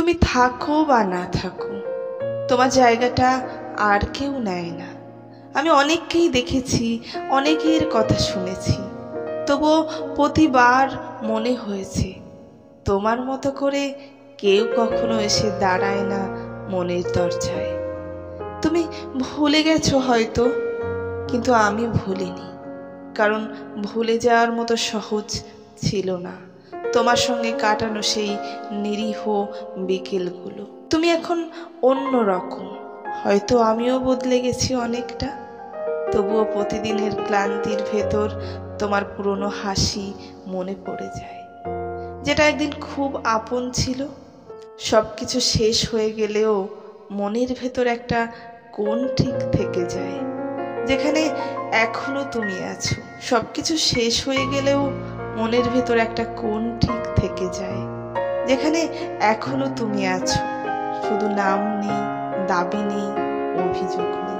তুমি থাকো বা না থাকো, তোমার জায়গাটা আর কেউ নেয় না। আমি অনেককেই দেখেছি, অনেকের কথা শুনেছি, তবুও প্রতিবার মনে হয়েছে তোমার মতো করে কেউ কখনো এসে দাঁড়ায় না মনের দরজায়। তুমি ভুলে গেছো হয়তো, কিন্তু আমি ভুলিনি, কারণ ভুলে যাওয়ার মতো সহজ ছিল না তোমার সঙ্গে কাটানো সেই নিরীহ বিকেলগুলো। তুমি এখন অন্য রকম, হয়তো আমিও বদলে গেছি অনেকটা, তবুও প্রতিদিনের ক্লান্তির ভেতর তোমার পুরনো হাসি মনে পড়ে যায়, যেটা একদিন খুব আপন ছিল। সব কিছু শেষ হয়ে গেলেও মনের ভেতর একটা কোণ ঠিক থেকে যায়, যেখানে এখনো তুমি আছো। সব কিছু শেষ হয়ে গেলেও মনের ভেতর একটা কোণ ঠিক থেকে যায়, যেখানে এখনো তুমি আছো। শুধু নাম নেই, দাবি নেই, অভিযোগ নেই।